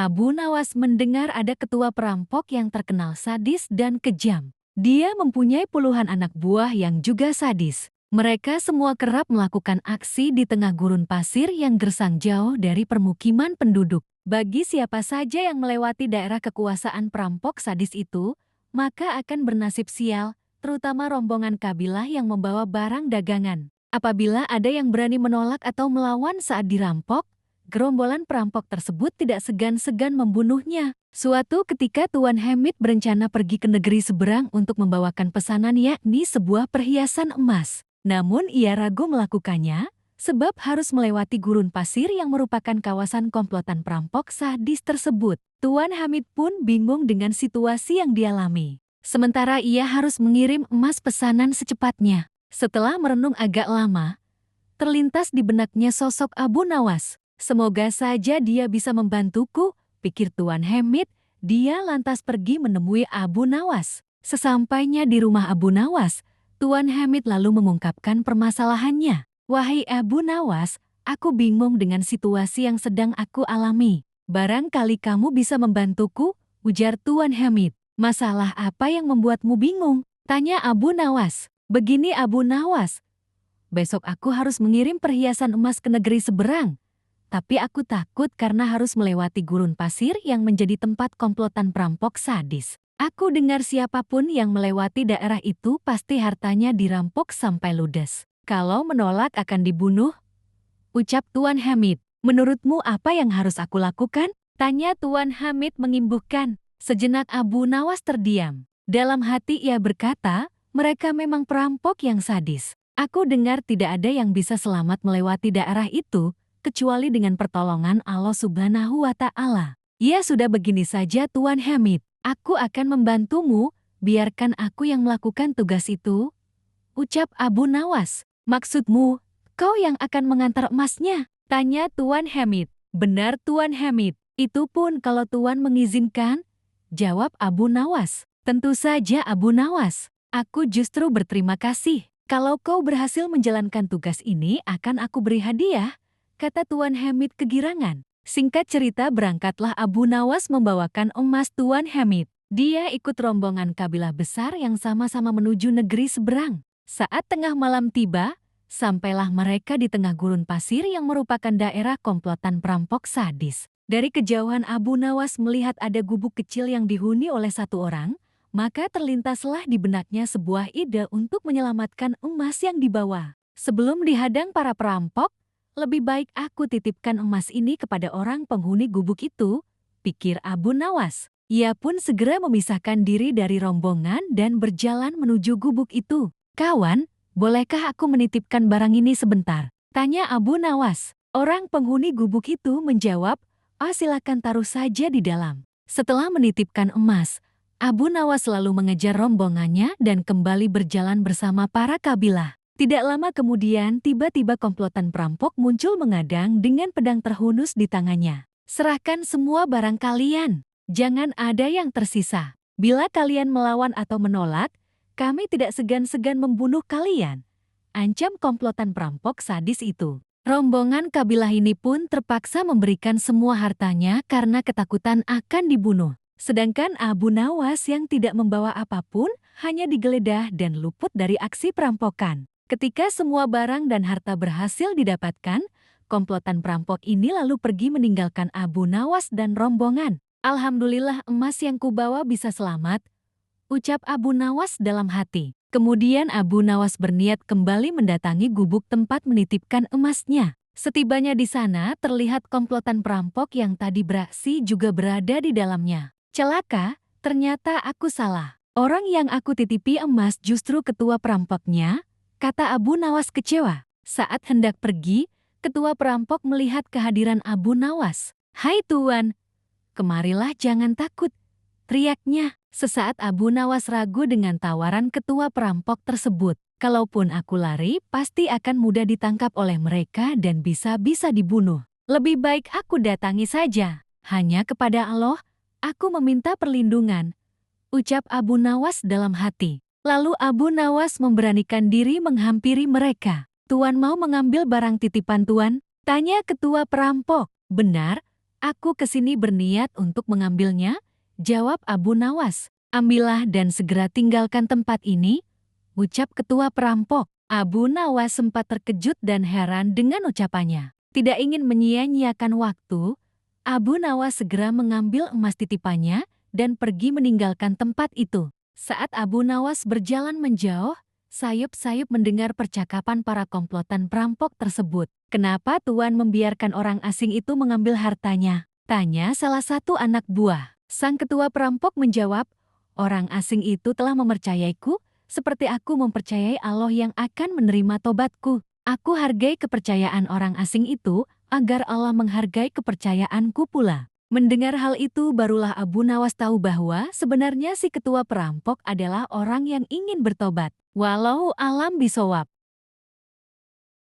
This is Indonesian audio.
Abu Nawas mendengar ada ketua perampok yang terkenal sadis dan kejam. Dia mempunyai puluhan anak buah yang juga sadis. Mereka semua kerap melakukan aksi di tengah gurun pasir yang gersang jauh dari permukiman penduduk. Bagi siapa saja yang melewati daerah kekuasaan perampok sadis itu, maka akan bernasib sial, terutama rombongan kabilah yang membawa barang dagangan. Apabila ada yang berani menolak atau melawan saat dirampok, gerombolan perampok tersebut tidak segan-segan membunuhnya. Suatu ketika Tuan Hamid berencana pergi ke negeri seberang untuk membawakan pesanan yakni sebuah perhiasan emas. Namun ia ragu melakukannya, sebab harus melewati gurun pasir yang merupakan kawasan komplotan perampok sadis tersebut. Tuan Hamid pun bingung dengan situasi yang dialami. Sementara ia harus mengirim emas pesanan secepatnya. Setelah merenung agak lama, terlintas di benaknya sosok Abu Nawas. Semoga saja dia bisa membantuku, pikir Tuan Hamid. Dia lantas pergi menemui Abu Nawas. Sesampainya di rumah Abu Nawas, Tuan Hamid lalu mengungkapkan permasalahannya. Wahai Abu Nawas, aku bingung dengan situasi yang sedang aku alami. Barangkali kamu bisa membantuku, ujar Tuan Hamid. Masalah apa yang membuatmu bingung? Tanya Abu Nawas. Begini Abu Nawas, besok aku harus mengirim perhiasan emas ke negeri seberang. Tapi aku takut karena harus melewati gurun pasir yang menjadi tempat komplotan perampok sadis. Aku dengar siapapun yang melewati daerah itu pasti hartanya dirampok sampai ludes. Kalau menolak akan dibunuh, ucap Tuan Hamid. Menurutmu apa yang harus aku lakukan? Tanya Tuan Hamid mengimbuhkan. Sejenak Abu Nawas terdiam. Dalam hati ia berkata, mereka memang perampok yang sadis. Aku dengar tidak ada yang bisa selamat melewati daerah itu, kecuali dengan pertolongan Allah Subhanahu wa Ta'ala. Ya sudah begini saja Tuan Hamid, aku akan membantumu, biarkan aku yang melakukan tugas itu. Ucap Abu Nawas. Maksudmu, kau yang akan mengantar emasnya? Tanya Tuan Hamid. Benar Tuan Hamid, itu pun kalau Tuan mengizinkan, jawab Abu Nawas. Tentu saja Abu Nawas. Aku justru berterima kasih. Kalau kau berhasil menjalankan tugas ini akan aku beri hadiah, kata Tuan Hamid kegirangan. Singkat cerita berangkatlah Abu Nawas membawakan emas Tuan Hamid. Dia ikut rombongan kabilah besar yang sama-sama menuju negeri seberang. Saat tengah malam tiba, sampailah mereka di tengah gurun pasir yang merupakan daerah komplotan perampok sadis. Dari kejauhan Abu Nawas melihat ada gubuk kecil yang dihuni oleh satu orang, maka terlintaslah di benaknya sebuah ide untuk menyelamatkan emas yang dibawa. Sebelum dihadang para perampok, lebih baik aku titipkan emas ini kepada orang penghuni gubuk itu, pikir Abu Nawas. Ia pun segera memisahkan diri dari rombongan dan berjalan menuju gubuk itu. Kawan, bolehkah aku menitipkan barang ini sebentar? Tanya Abu Nawas. Orang penghuni gubuk itu menjawab, silakan taruh saja di dalam. Setelah menitipkan emas, Abu Nawas lalu mengejar rombongannya dan kembali berjalan bersama para kabilah. Tidak lama kemudian, tiba-tiba komplotan perampok muncul mengadang dengan pedang terhunus di tangannya. Serahkan semua barang kalian, jangan ada yang tersisa. Bila kalian melawan atau menolak, kami tidak segan-segan membunuh kalian. Ancam komplotan perampok sadis itu. Rombongan kabilah ini pun terpaksa memberikan semua hartanya karena ketakutan akan dibunuh. Sedangkan Abu Nawas yang tidak membawa apapun hanya digeledah dan luput dari aksi perampokan. Ketika semua barang dan harta berhasil didapatkan, komplotan perampok ini lalu pergi meninggalkan Abu Nawas dan rombongan. Alhamdulillah emas yang kubawa bisa selamat, ucap Abu Nawas dalam hati. Kemudian Abu Nawas berniat kembali mendatangi gubuk tempat menitipkan emasnya. Setibanya di sana terlihat komplotan perampok yang tadi beraksi juga berada di dalamnya. Celaka, ternyata aku salah. Orang yang aku titipi emas justru ketua perampoknya, kata Abu Nawas kecewa. Saat hendak pergi, ketua perampok melihat kehadiran Abu Nawas. Hai Tuan, kemarilah jangan takut, teriaknya. Sesaat Abu Nawas ragu dengan tawaran ketua perampok tersebut. Kalaupun aku lari, pasti akan mudah ditangkap oleh mereka dan bisa-bisa dibunuh. Lebih baik aku datangi saja. Hanya kepada Allah, aku meminta perlindungan, ucap Abu Nawas dalam hati. Lalu Abu Nawas memberanikan diri menghampiri mereka. Tuan mau mengambil barang titipan Tuan? Tanya ketua perampok. Benar, Aku kesini berniat untuk mengambilnya, jawab Abu Nawas. Ambillah dan segera tinggalkan tempat ini, ucap ketua perampok. Abu Nawas sempat terkejut dan heran dengan ucapannya. Tidak ingin menyia-nyiakan waktu, Abu Nawas segera mengambil emas titipannya dan pergi meninggalkan tempat itu. Saat Abu Nawas berjalan menjauh, sayup-sayup mendengar percakapan para komplotan perampok tersebut. Kenapa Tuan membiarkan orang asing itu mengambil hartanya? Tanya salah satu anak buah. Sang ketua perampok menjawab, orang asing itu telah mempercayaiku, seperti aku mempercayai Allah yang akan menerima tobatku. Aku hargai kepercayaan orang asing itu, agar Allah menghargai kepercayaanku pula. Mendengar hal itu barulah Abu Nawas tahu bahwa sebenarnya si ketua perampok adalah orang yang ingin bertobat. Walau alam bisawab.